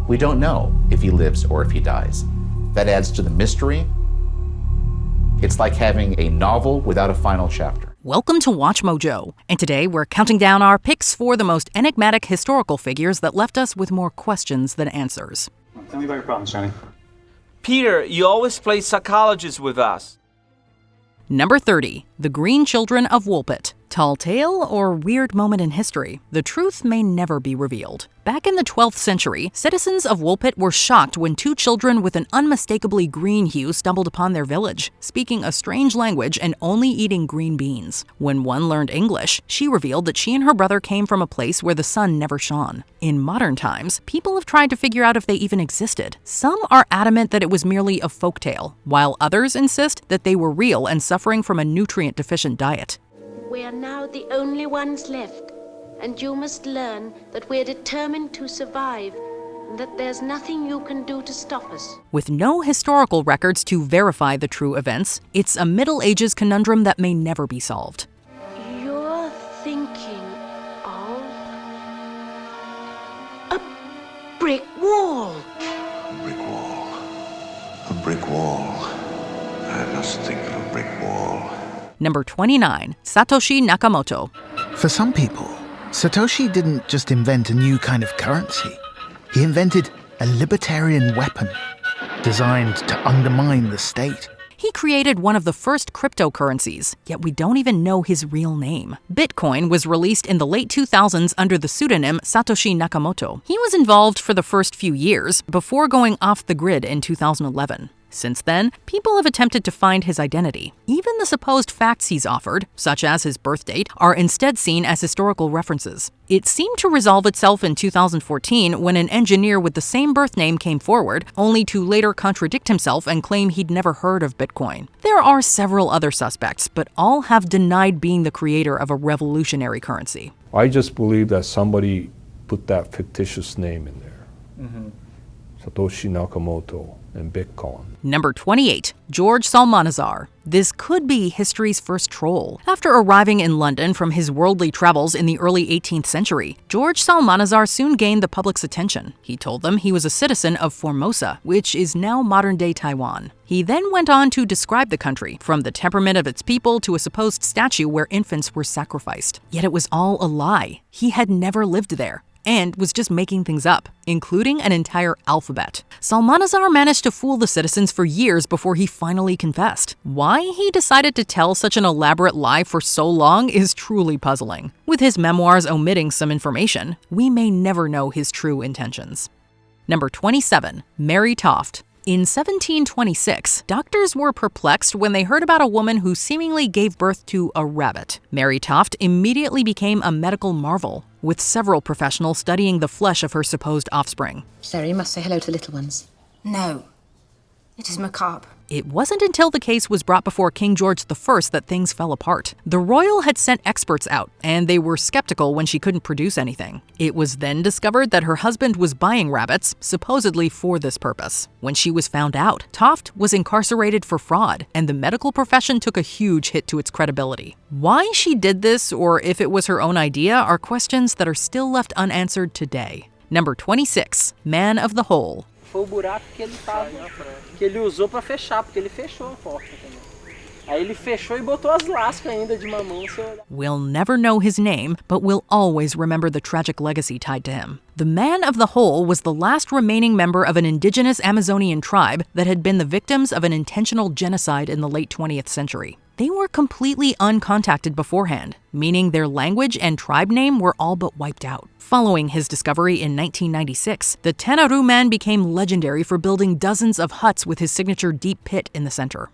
We don't know if he lives or if he dies. That adds to the mystery. It's like having a novel without a final chapter. Welcome to Watch Mojo, and today we're counting down our picks for the most enigmatic historical figures that left us with more questions than answers. Tell me about your problems, Johnny. Peter, you always play psychologist with us. Number 30, The Green Children of Walpit. Tall tale or weird moment in history? The truth may never be revealed. Back in the 12th century, citizens of Walpit were shocked when two children with an unmistakably green hue stumbled upon their village, speaking a strange language and only eating green beans. When one learned English, she revealed that she and her brother came from a place where the sun never shone. In modern times, people have tried to figure out if they even existed. Some are adamant that it was merely a folktale, while others insist that they were real and suffering from a nutrient-deficient diet. We are now the only ones left, and you must learn that we're determined to survive, and that there's nothing you can do to stop us. With no historical records to verify the true events, it's a Middle Ages conundrum that may never be solved. You're thinking of a brick wall. A brick wall. A brick wall. I must think of a brick wall. Number 29, Satoshi Nakamoto. For some people, Satoshi didn't just invent a new kind of currency. He invented a libertarian weapon designed to undermine the state. He created one of the first cryptocurrencies, yet we don't even know his real name. Bitcoin was released in the late 2000s under the pseudonym Satoshi Nakamoto. He was involved for the first few years before going off the grid in 2011. Since then, people have attempted to find his identity. Even the supposed facts he's offered, such as his birth date, are instead seen as historical references. It seemed to resolve itself in 2014 when an engineer with the same birth name came forward, only to later contradict himself and claim he'd never heard of Bitcoin. There are several other suspects, but all have denied being the creator of a revolutionary currency. I just believe that somebody put that fictitious name in there. Satoshi Nakamoto and Bitcoin. Number 28, George Psalmanazar. This could be history's first troll. After arriving in London from his worldly travels in the early 18th century, George Psalmanazar soon gained the public's attention. He told them he was a citizen of Formosa, which is now modern-day Taiwan. He then went on to describe the country, from the temperament of its people to a supposed statue where infants were sacrificed. Yet it was all a lie. He had never lived there, and was just making things up, including an entire alphabet. Psalmanazar managed to fool the citizens for years before he finally confessed. Why he decided to tell such an elaborate lie for so long is truly puzzling. With his memoirs omitting some information, we may never know his true intentions. Number 27, Mary Toft. In 1726, doctors were perplexed when they heard about a woman who seemingly gave birth to a rabbit. Mary Toft immediately became a medical marvel, with several professionals studying the flesh of her supposed offspring. Sarah, you must say hello to little ones. No. It is macabre. It wasn't until the case was brought before King George I that things fell apart. The royal had sent experts out, and they were skeptical when she couldn't produce anything. It was then discovered that her husband was buying rabbits, supposedly for this purpose. When she was found out, Toft was incarcerated for fraud, and the medical profession took a huge hit to its credibility. Why she did this, or if it was her own idea, are questions that are still left unanswered today. Number 26, Man of the Hole. Foi o buraco que ele usou para fechar, porque ele fechou a porta também. Aí ele fechou e botou as lascas ainda de mamão. We'll never know his name, but we'll always remember the tragic legacy tied to him. The Man of the Hole was the last remaining member of an indigenous Amazonian tribe that had been the victims of an intentional genocide in the late 20th century. They were completely uncontacted beforehand, meaning their language and tribe name were all but wiped out. Following his discovery in 1996, the Tanaru Man became legendary for building dozens of huts with his signature deep pit in the center.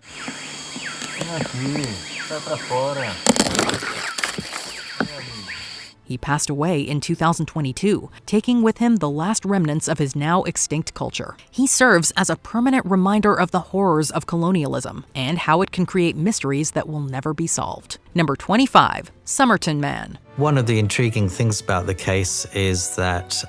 He passed away in 2022, taking with him the last remnants of his now extinct culture. He serves as a permanent reminder of the horrors of colonialism and how it can create mysteries that will never be solved. Number 25, Summerton Man. One of the intriguing things about the case is that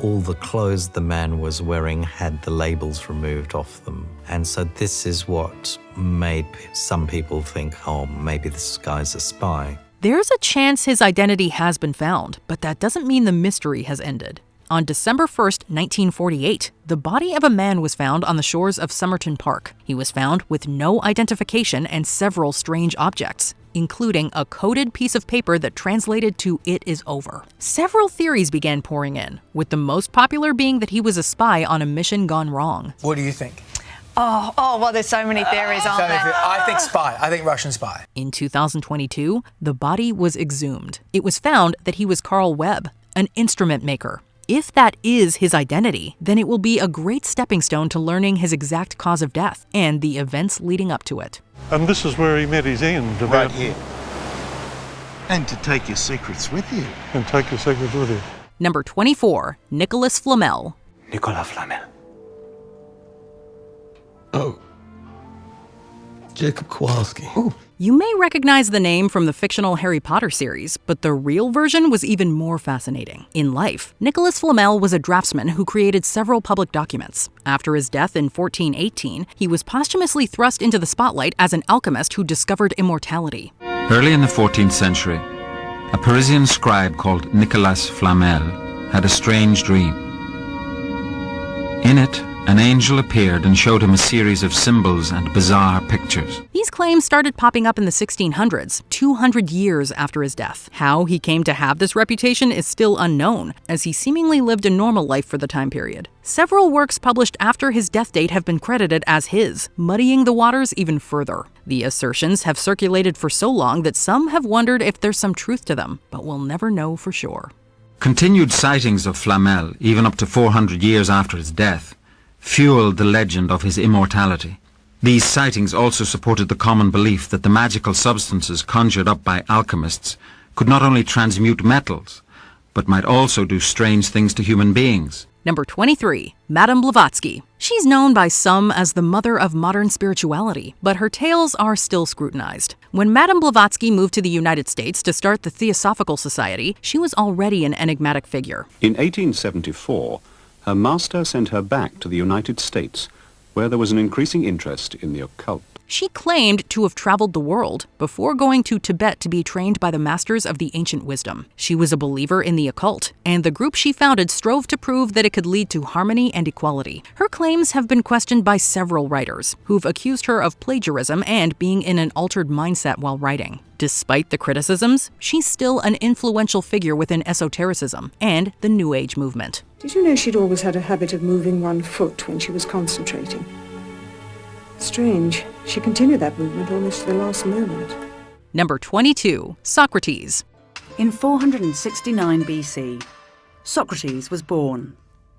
all the clothes the man was wearing had the labels removed off them. And so this is what made some people think, oh, maybe this guy's a spy. There's a chance his identity has been found, but that doesn't mean the mystery has ended. On December 1st, 1948, the body of a man was found on the shores of Summerton Park. He was found with no identification and several strange objects, including a coded piece of paper that translated to "It is over." Several theories began pouring in, with the most popular being that he was a spy on a mission gone wrong. What do you think? Well, there's so many theories, aren't there? I think spy. I think Russian spy. In 2022, the body was exhumed. It was found that he was Carl Webb, an instrument maker. If that is his identity, then it will be a great stepping stone to learning his exact cause of death and the events leading up to it. And this is where he met his end. Right here. And to take your secrets with you. And take your secrets with you. Number 24, Nicholas Flamel. Nikola Flamel. Oh. Jacob Kowalski. Oh. You may recognize the name from the fictional Harry Potter series, but the real version was even more fascinating. In life, Nicholas Flamel was a draftsman who created several public documents. After his death in 1418, he was posthumously thrust into the spotlight as an alchemist who discovered immortality. Early in the 14th century, a Parisian scribe called Nicolas Flamel had a strange dream. In it, an angel appeared and showed him a series of symbols and bizarre pictures. These claims started popping up in the 1600s, 200 years after his death. How he came to have this reputation is still unknown, as he seemingly lived a normal life for the time period. Several works published after his death date have been credited as his, muddying the waters even further. The assertions have circulated for so long that some have wondered if there's some truth to them, but we'll never know for sure. Continued sightings of Flamel, even up to 400 years after his death, fueled the legend of his immortality. These sightings also supported the common belief that the magical substances conjured up by alchemists could not only transmute metals, but might also do strange things to human beings. Number 23, Madame Bllovszky. She's known by some as the mother of modern spirituality, but her tales are still scrutinized. When Madame Bllovszky moved to the United States to start the Theosophical Society, she was already an enigmatic figure. In 1874, her master sent her back to the United States, where there was an increasing interest in the occult. She claimed to have traveled the world before going to Tibet to be trained by the masters of the ancient wisdom. She was a believer in the occult, and the group she founded strove to prove that it could lead to harmony and equality. Her claims have been questioned by several writers, who've accused her of plagiarism and being in an altered mindset while writing. Despite the criticisms, she's still an influential figure within esotericism and the New Age movement. Did you know she'd always had a habit of moving one foot when she was concentrating? Strange. She continued that movement almost to the last moment. Number 22, Socrates. In 469 BC, Socrates was born,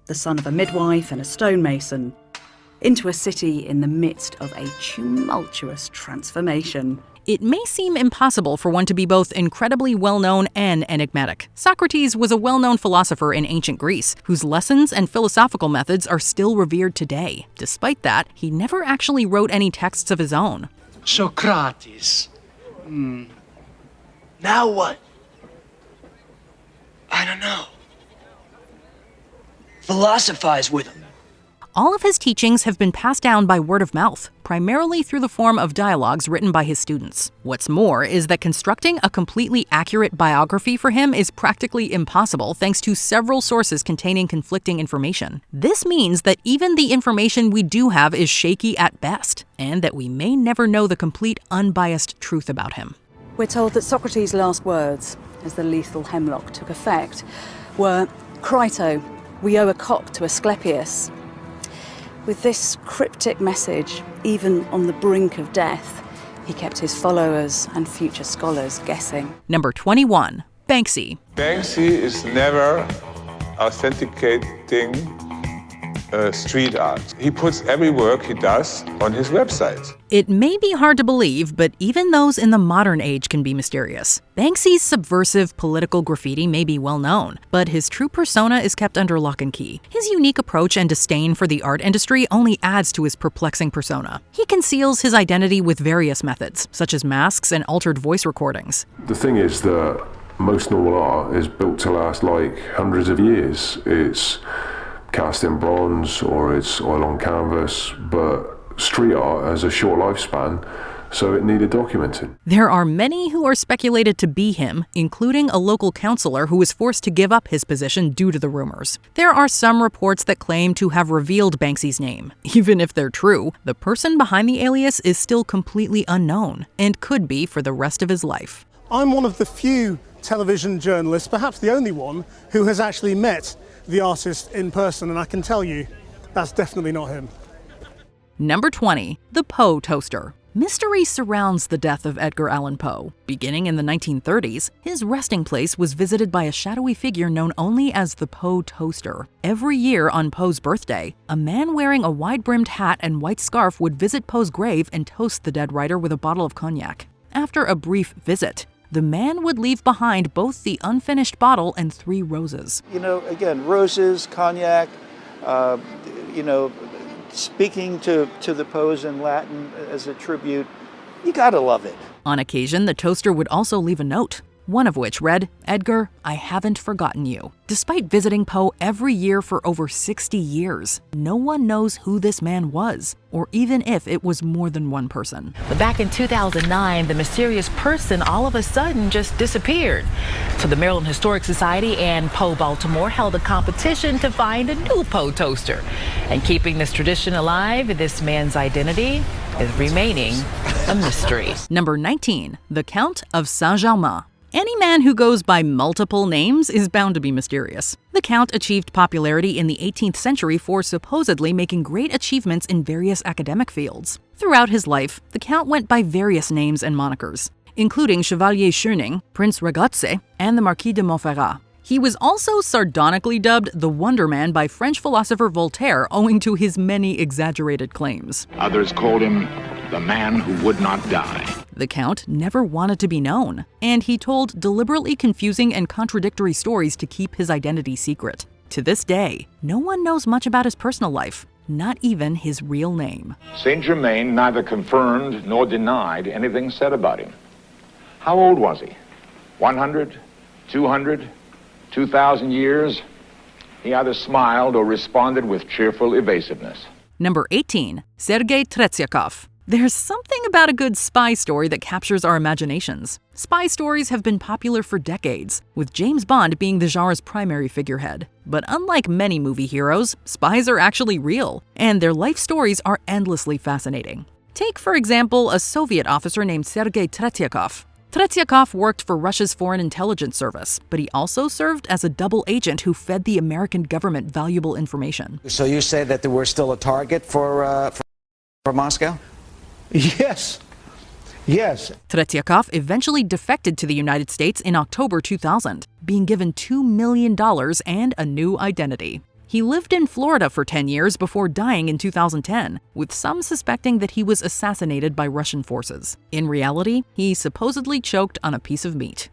the son of a midwife and a stonemason, into a city in the midst of a tumultuous transformation. It may seem impossible for one to be both incredibly well-known and enigmatic. Socrates was a well-known philosopher in ancient Greece, whose lessons and philosophical methods are still revered today. Despite that, he never actually wrote any texts of his own. Socrates. Now what? I don't know. Philosophize with him. All of his teachings have been passed down by word of mouth, primarily through the form of dialogues written by his students. What's more is that constructing a completely accurate biography for him is practically impossible thanks to several sources containing conflicting information. This means that even the information we do have is shaky at best, and that we may never know the complete unbiased truth about him. We're told that Socrates' last words, as the lethal hemlock took effect, were, "Crito, we owe a cop to Asclepius." With this cryptic message, even on the brink of death, he kept his followers and future scholars guessing. Number 21, Banksy. Banksy is never authenticating street art. He puts every work he does on his website. It may be hard to believe, but even those in the modern age can be mysterious. Banksy's subversive political graffiti may be well known, but his true persona is kept under lock and key. His unique approach and disdain for the art industry only adds to his perplexing persona. He conceals his identity with various methods, such as masks and altered voice recordings. The thing is that most normal art is built to last like hundreds of years. It's cast in bronze or it's oil on canvas, but street art has a short lifespan so it needed documenting. There are many who are speculated to be him, including a local councillor who was forced to give up his position due to the rumors. There are some reports that claim to have revealed Banksy's name. Even if they're true, the person behind the alias is still completely unknown and could be for the rest of his life. I'm one of the few television journalists, perhaps the only one, who has actually met the artist in person, and I can tell you that's definitely not him. Number 20. The Poe Toaster. Mystery surrounds the death of Edgar Allan Poe. Beginning in the 1930s, his resting place was visited by a shadowy figure known only as the Poe Toaster. Every year on Poe's birthday, a man wearing a wide-brimmed hat and white scarf would visit Poe's grave and toast the dead writer with a bottle of cognac. After a brief visit, the man would leave behind both the unfinished bottle and 3 roses. You know, again, roses, cognac, speaking to the Poes in Latin as a tribute, you gotta love it. On occasion, the toaster would also leave a note, one of which read, "Edgar, I haven't forgotten you." Despite visiting Poe every year for over 60 years, no one knows who this man was, or even if it was more than one person. But back in 2009, the mysterious person all of a sudden just disappeared. So the Maryland Historic Society and Poe Baltimore held a competition to find a new Poe toaster. And keeping this tradition alive, this man's identity is remaining a mystery. Number 19. The Count of Saint-Germain. Any man who goes by multiple names is bound to be mysterious. The Count achieved popularity in the 18th century for supposedly making great achievements in various academic fields. Throughout his life, the Count went by various names and monikers, including Chevalier Schöning, Prince Ragazze, and the Marquis de Montferrat. He was also sardonically dubbed the Wonder Man by French philosopher Voltaire owing to his many exaggerated claims. Others called him the man who would not die. The Count never wanted to be known, and he told deliberately confusing and contradictory stories to keep his identity secret. To this day, no one knows much about his personal life, not even his real name. Saint Germain neither confirmed nor denied anything said about him. How old was he? 100? 200? 2,000 years? He either smiled or responded with cheerful evasiveness. Number 18. Sergey Tatikov. There's something about a good spy story that captures our imaginations. Spy stories have been popular for decades, with James Bond being the genre's primary figurehead. But unlike many movie heroes, spies are actually real, and their life stories are endlessly fascinating. Take, for example, a Soviet officer named Sergey Tatikov. Tatikov worked for Russia's Foreign Intelligence Service, but he also served as a double agent who fed the American government valuable information. So you say that there were still a target for Moscow? Yes. Yes. Tatikov eventually defected to the United States in October 2000, being given $2 million and a new identity. He lived in Florida for 10 years before dying in 2010, with some suspecting that he was assassinated by Russian forces. In reality, he supposedly choked on a piece of meat.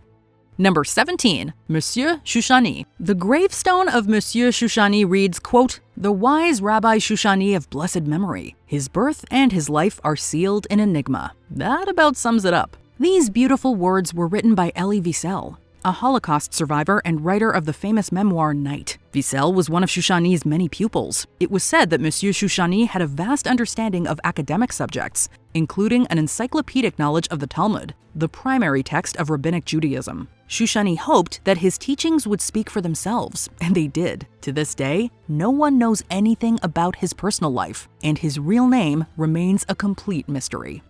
Number 17. Msieur Shushani. The gravestone of Msieur Shushani reads, quote, "The wise Rabbi Shushani of blessed memory. His birth and his life are sealed in enigma." That about sums it up. These beautiful words were written by Elie Wiesel, a Holocaust survivor and writer of the famous memoir Night. Wiesel was one of Shushani's many pupils. It was said that Msieur Shushani had a vast understanding of academic subjects, including an encyclopedic knowledge of the Talmud, the primary text of Rabbinic Judaism. Shushani hoped that his teachings would speak for themselves, and they did. To this day, no one knows anything about his personal life, and his real name remains a complete mystery.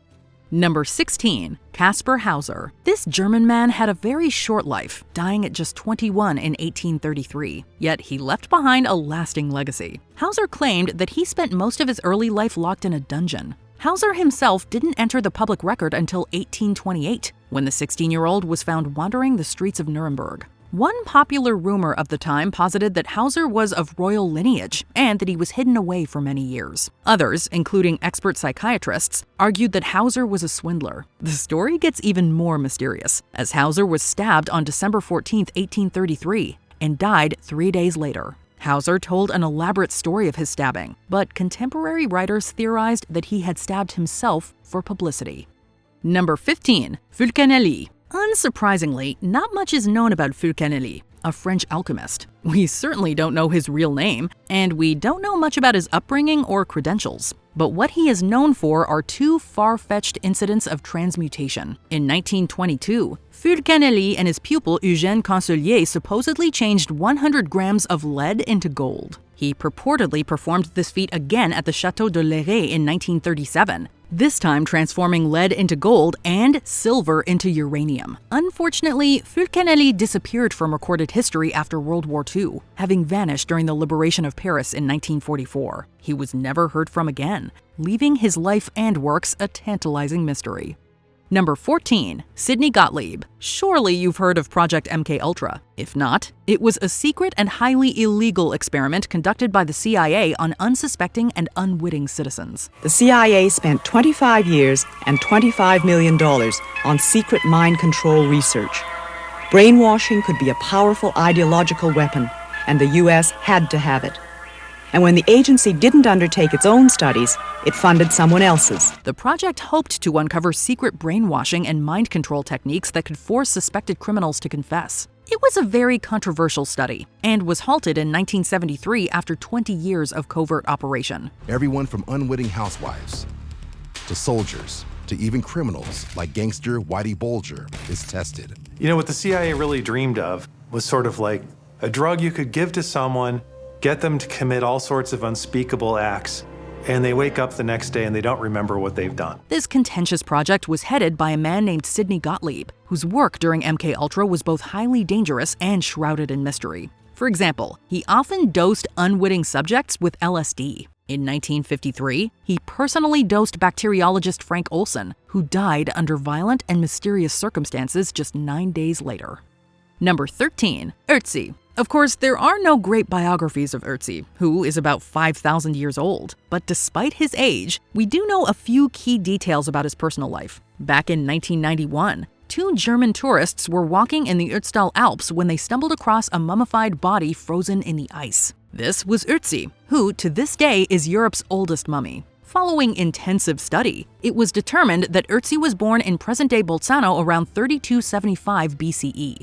Number 16. Casper Howser. This German man had a very short life, dying at just 21 in 1833. Yet he left behind a lasting legacy. Howser claimed that he spent most of his early life locked in a dungeon. Howser himself didn't enter the public record until 1828, when the 16-year-old was found wandering the streets of Nuremberg. One popular rumor of the time posited that Howser was of royal lineage and that he was hidden away for many years. Others, including expert psychiatrists, argued that Howser was a swindler. The story gets even more mysterious, as Howser was stabbed on December 14, 1833, and died 3 days later. Howser told an elaborate story of his stabbing, but contemporary writers theorized that he had stabbed himself for publicity. Number 15. Fulkanelli. Unsurprisingly, not much is known about Fulkanelli, a French alchemist. We certainly don't know his real name, and we don't know much about his upbringing or credentials. But what he is known for are two far-fetched incidents of transmutation. In 1922, Fulkanelli and his pupil Eugène Consulier supposedly changed 100 grams of lead into gold. He purportedly performed this feat again at the Château de Léré in 1937, this time transforming lead into gold and silver into uranium. Unfortunately, Fulkanelli disappeared from recorded history after World War II, having vanished during the liberation of Paris in 1944. He was never heard from again, leaving his life and works a tantalizing mystery. Number 14. Sidney Gottlieb. Surely you've heard of Project MKUltra. If not, it was a secret and highly illegal experiment conducted by the CIA on unsuspecting and unwitting citizens. The CIA spent 25 years and $25 million on secret mind control research. Brainwashing could be a powerful ideological weapon, and the U.S. had to have it. And when the agency didn't undertake its own studies, it funded someone else's. The project hoped to uncover secret brainwashing and mind control techniques that could force suspected criminals to confess. It was a very controversial study and was halted in 1973 after 20 years of covert operation. Everyone from unwitting housewives to soldiers to even criminals like gangster Whitey Bulger is tested. You know, what the CIA really dreamed of was sort of like a drug you could give to someone, get them to commit all sorts of unspeakable acts, and they wake up the next day and they don't remember what they've done. This contentious project was headed by a man named Sidney Gottlieb, whose work during MKUltra was both highly dangerous and shrouded in mystery. For example, he often dosed unwitting subjects with LSD. In 1953, he personally dosed bacteriologist Frank Olson, who died under violent and mysterious circumstances just 9 days later. Number 13. Ötzi. Of course, there are no great biographies of Ötzi, who is about 5,000 years old. But despite his age, we do know a few key details about his personal life. Back in 1991, 2 German tourists were walking in the Ötztal Alps when they stumbled across a mummified body frozen in the ice. This was Ötzi, who to this day is Europe's oldest mummy. Following intensive study, it was determined that Ötzi was born in present-day Bolzano around 3275 BCE.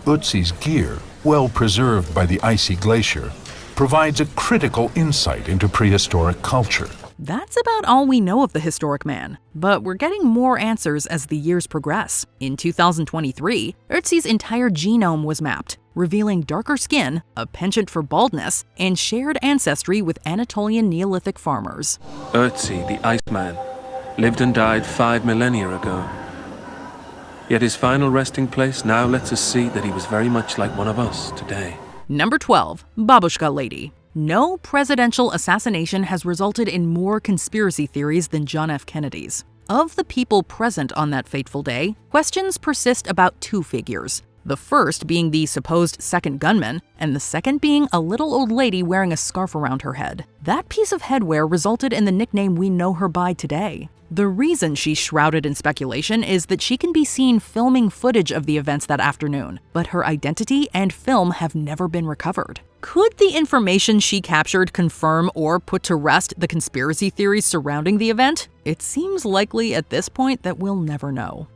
Ötzi's gear, well preserved by the icy glacier, provides a critical insight into prehistoric culture. That's about all we know of the historic man, but we're getting more answers as the years progress. In 2023, Ötzi's entire genome was mapped, revealing darker skin, a penchant for baldness, and shared ancestry with Anatolian Neolithic farmers. Ötzi, the Iceman, lived and died 5 millennia ago. Yet his final resting place now lets us see that he was very much like one of us today. Number 12. Babushka Lady. No presidential assassination has resulted in more conspiracy theories than John F. Kennedy's. Of the people present on that fateful day, questions persist about 2 figures. The first being the supposed second gunman, and the second being a little old lady wearing a scarf around her head. That piece of headwear resulted in the nickname we know her by today. The reason she's shrouded in speculation is that she can be seen filming footage of the events that afternoon, but her identity and film have never been recovered. Could the information she captured confirm or put to rest the conspiracy theories surrounding the event? It seems likely at this point that we'll never know.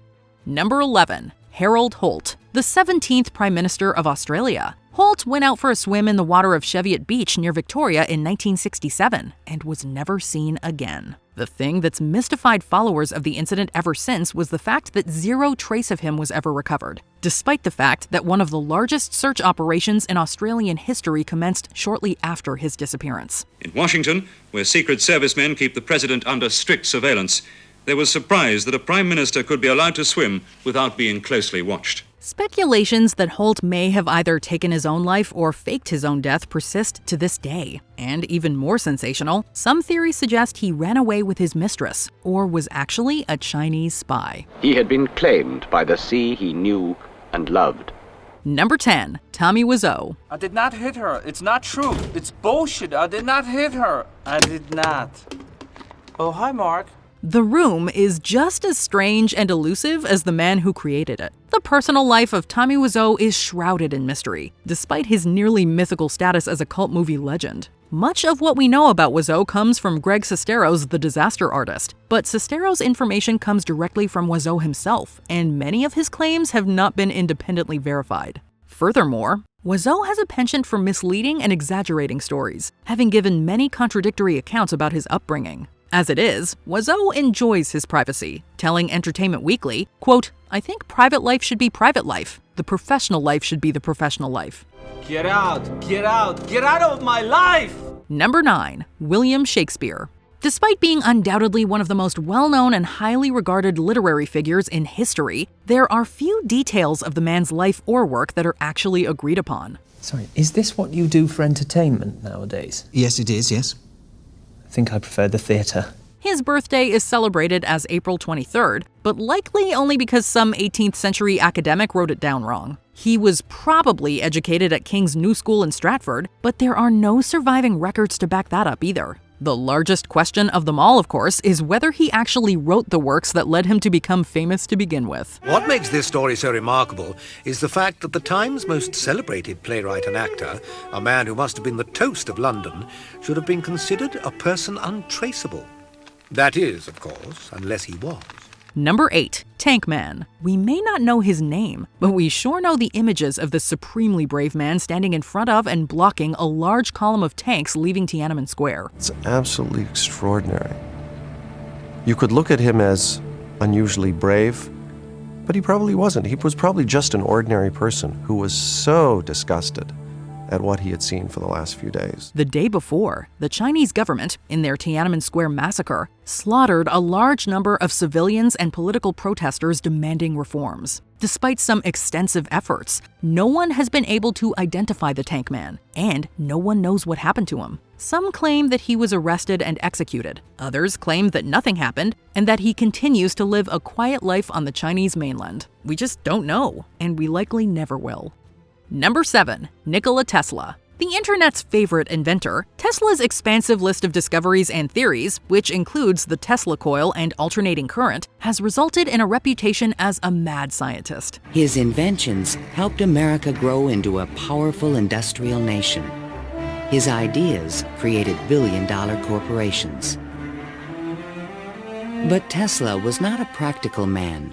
Number 11. Harold Holt, the 17th Prime Minister of Australia. Holt went out for a swim in the water of Cheviot Beach near Victoria in 1967 and was never seen again. The thing that's mystified followers of the incident ever since was the fact that 0 trace of him was ever recovered, despite the fact that one of the largest search operations in Australian history commenced shortly after his disappearance. In Washington, where Secret Service men keep the president under strict surveillance, there was surprise that a prime minister could be allowed to swim without being closely watched. Speculations that Holt may have either taken his own life or faked his own death persist to this day. And even more sensational, some theories suggest he ran away with his mistress, or was actually a Chinese spy. He had been claimed by the sea he knew and loved. Number 10. Tommy Wiseau. I did not hit her. It's not true. It's bullshit. I did not hit her. I did not. Oh, hi, Mark. The Room is just as strange and elusive as the man who created it. The personal life of Tommy Wiseau is shrouded in mystery, despite his nearly mythical status as a cult movie legend. Much of what we know about Wiseau comes from Greg Sestero's The Disaster Artist, but Sestero's information comes directly from Wiseau himself, and many of his claims have not been independently verified. Furthermore, Wiseau has a penchant for misleading and exaggerating stories, having given many contradictory accounts about his upbringing. As it is, Oiseau enjoys his privacy, telling Entertainment Weekly, quote, "I think private life should be private life. The professional life should be the professional life." Get out! Get out! Get out of my life! Number 9. William Shakespeare. Despite being undoubtedly one of the most well-known and highly regarded literary figures in history, there are few details of the man's life or work that are actually agreed upon. Sorry, is this what you do for entertainment nowadays? Yes, it is, yes. I think I prefer the theatre. His birthday is celebrated as April 23rd, but likely only because some 18th century academic wrote it down wrong. He was probably educated at King's New School in Stratford, but there are no surviving records to back that up either. The largest question of them all, of course, is whether he actually wrote the works that led him to become famous to begin with. What makes this story so remarkable is the fact that the Times' most celebrated playwright and actor, a man who must have been the toast of London, should have been considered a person untraceable. That is, of course, unless he was. Number 8. Tank Man. We may not know his name, but we sure know the images of this supremely brave man standing in front of and blocking a large column of tanks leaving Tiananmen Square. It's absolutely extraordinary. You could look at him as unusually brave, but he probably wasn't. He was probably just an ordinary person who was so disgusted at what he had seen for the last few days. The day before, the Chinese government, in their Tiananmen Square massacre, slaughtered a large number of civilians and political protesters demanding reforms. Despite some extensive efforts, no one has been able to identify the Tank Man, and no one knows what happened to him. Some claim that he was arrested and executed. Others claim that nothing happened, and that he continues to live a quiet life on the Chinese mainland. We just don't know, and we likely never will. Number 7. Nikola Tesla. The internet's favorite inventor, Tesla's expansive list of discoveries and theories, which includes the Tesla coil and alternating current, has resulted in a reputation as a mad scientist. His inventions helped America grow into a powerful industrial nation. His ideas created billion-dollar corporations. But Tesla was not a practical man.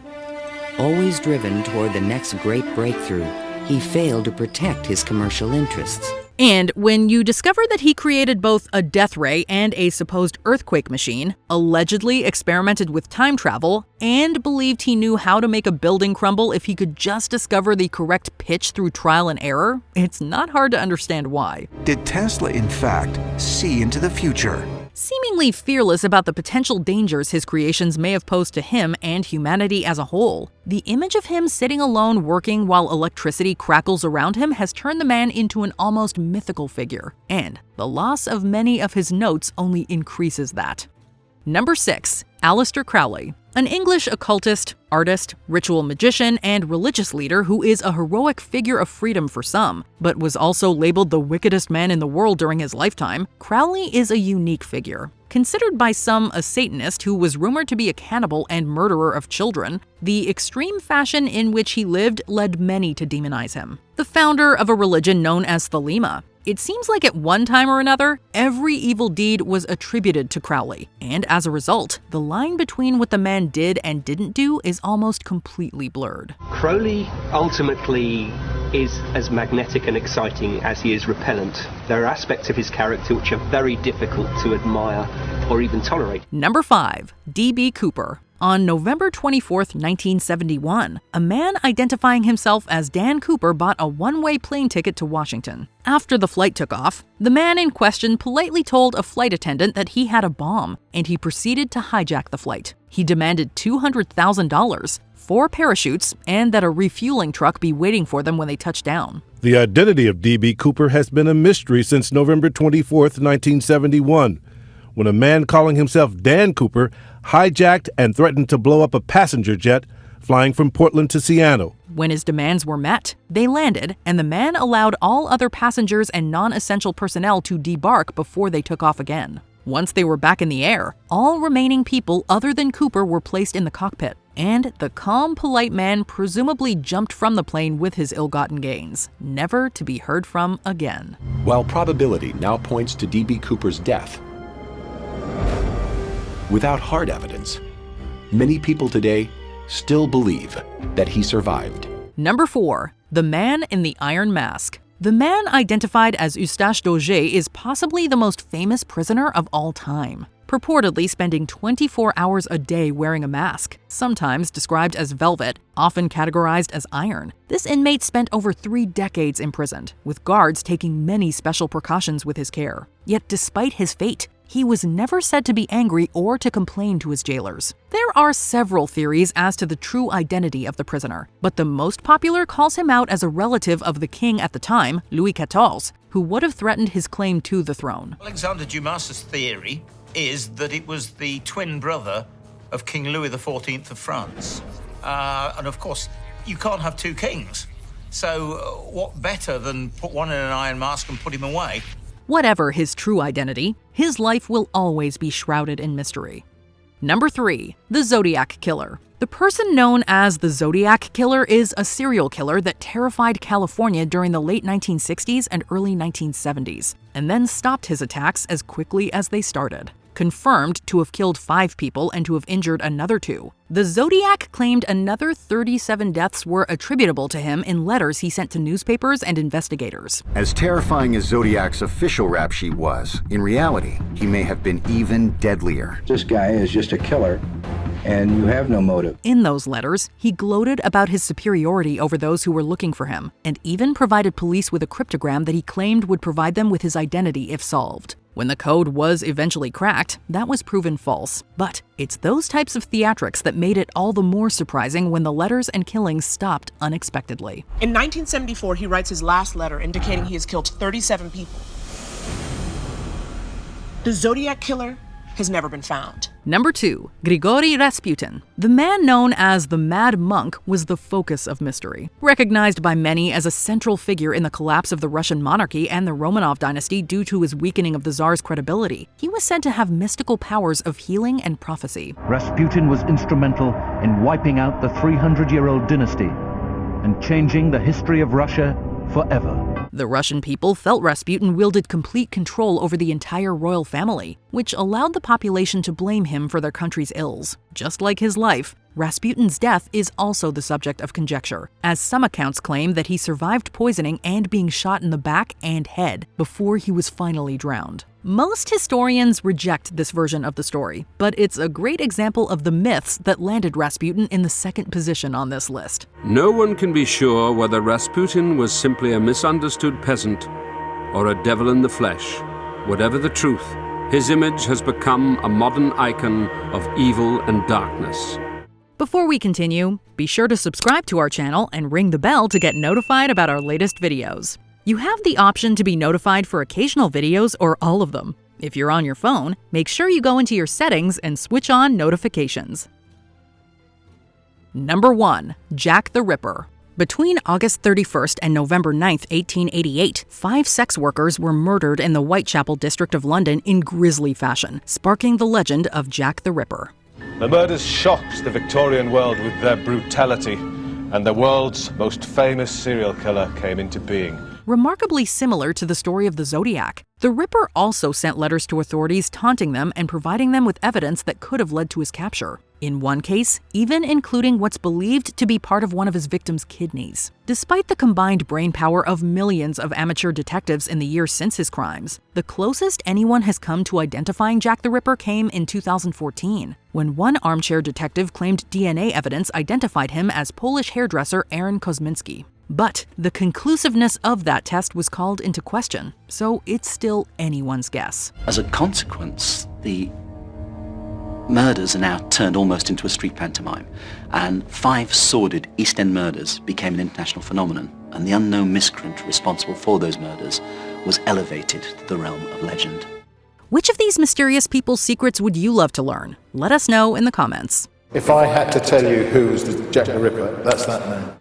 Always driven toward the next great breakthrough, he failed to protect his commercial interests. And when you discover that he created both a death ray and a supposed earthquake machine, allegedly experimented with time travel, and believed he knew how to make a building crumble if he could just discover the correct pitch through trial and error, it's not hard to understand why. Did Tesla, in fact, see into the future? Seemingly fearless about the potential dangers his creations may have posed to him and humanity as a whole, the image of him sitting alone working while electricity crackles around him has turned the man into an almost mythical figure, and the loss of many of his notes only increases that. Number 6. Aleister Crowley. An English occultist, artist, ritual magician, and religious leader who is a heroic figure of freedom for some, but was also labeled the wickedest man in the world during his lifetime, Crowley is a unique figure. Considered by some a Satanist who was rumored to be a cannibal and murderer of children, the extreme fashion in which he lived led many to demonize him. The founder of a religion known as Thelema, it seems like at one time or another, every evil deed was attributed to Crowley, and as a result, the line between what the man did and didn't do is almost completely blurred. Crowley ultimately is as magnetic and exciting as he is repellent. There are aspects of his character which are very difficult to admire or even tolerate. Number 5. D.B. Cooper. On November 24, 1971, a man identifying himself as Dan Cooper bought a one-way plane ticket to Washington. After the flight took off, the man in question politely told a flight attendant that he had a bomb, and he proceeded to hijack the flight. He demanded $200,000, 4 parachutes, and that a refueling truck be waiting for them when they touched down. The identity of D.B. Cooper has been a mystery since November 24, 1971, when a man calling himself Dan Cooper hijacked and threatened to blow up a passenger jet flying from Portland to Seattle. When his demands were met, they landed, and the man allowed all other passengers and non-essential personnel to debark before they took off again. Once they were back in the air, all remaining people other than Cooper were placed in the cockpit, and the calm, polite man presumably jumped from the plane with his ill-gotten gains, never to be heard from again. While probability now points to D.B. Cooper's death, without hard evidence, many people today still believe that he survived. Number 4. The Man in the Iron Mask. The man identified as Eustache Dauger is possibly the most famous prisoner of all time. purportedly spending 24 hours a day wearing a mask, sometimes described as velvet, often categorized as iron. This inmate spent over 3 decades imprisoned, with guards taking many special precautions with his care. Yet despite his fate, he was never said to be angry or to complain to his jailers. There are several theories as to the true identity of the prisoner, but the most popular calls him out as a relative of the king at the time, Louis XIV, who would have threatened his claim to the throne. Alexander Dumas's theory is that it was the twin brother of King Louis XIV of France. And of course, you can't have 2 kings. So what better than put one in an iron mask and put him away? Whatever his true identity, his life will always be shrouded in mystery. Number 3. The Zodiac Killer. The person known as the Zodiac Killer is a serial killer that terrified California during the late 1960s and early 1970s, and then stopped his attacks as quickly as they started. Confirmed to have killed 5 people and to have injured another 2. The Zodiac claimed another 37 deaths were attributable to him in letters he sent to newspapers and investigators. As terrifying as Zodiac's official rap sheet was, in reality, he may have been even deadlier. This guy is just a killer, and you have no motive. In those letters, he gloated about his superiority over those who were looking for him, and even provided police with a cryptogram that he claimed would provide them with his identity if solved. When the code was eventually cracked, that was proven false. But it's those types of theatrics that made it all the more surprising when the letters and killings stopped unexpectedly. In 1974, he writes his last letter indicating he has killed 37 people. The Zodiac Killer has never been found. Number 2. Gregori Rasputin. The man known as the Mad Monk was the focus of mystery. Recognized by many as a central figure in the collapse of the Russian monarchy and the Romanov dynasty due to his weakening of the Tsar's credibility, he was said to have mystical powers of healing and prophecy. Rasputin was instrumental in wiping out the 300-year-old dynasty and changing the history of Russia forever. The Russian people felt Rasputin wielded complete control over the entire royal family, which allowed the population to blame him for their country's ills. Just like his life, Rasputin's death is also the subject of conjecture, as some accounts claim that he survived poisoning and being shot in the back and head before he was finally drowned. Most historians reject this version of the story, but it's a great example of the myths that landed Rasputin in the second position on this list. No one can be sure whether Rasputin was simply a misunderstood peasant or a devil in the flesh. Whatever the truth, his image has become a modern icon of evil and darkness. Before we continue, be sure to subscribe to our channel and ring the bell to get notified about our latest videos. You have the option to be notified for occasional videos or all of them. If you're on your phone, make sure you go into your settings and switch on notifications. Number 1. Jack the Ripper. Between August 31st and November 9th, 1888, 5 sex workers were murdered in the Whitechapel district of London in grisly fashion, sparking the legend of Jack the Ripper. The murders shocked the Victorian world with their brutality, and the world's most famous serial killer came into being. Remarkably similar to the story of the Zodiac, the Ripper also sent letters to authorities taunting them and providing them with evidence that could have led to his capture. In one case, even including what's believed to be part of one of his victims' kidneys. Despite the combined brainpower of millions of amateur detectives in the years since his crimes, the closest anyone has come to identifying Jack the Ripper came in 2014, when one armchair detective claimed DNA evidence identified him as Polish hairdresser Aaron Kosminski. But the conclusiveness of that test was called into question, so it's still anyone's guess. As a consequence, the murders are now turned almost into a street pantomime, and 5 sordid East End murders became an international phenomenon, and the unknown miscreant responsible for those murders was elevated to the realm of legend. Which of these mysterious people's secrets would you love to learn? Let us know in the comments. If I had to tell you who was the Jack the Ripper, that's that man.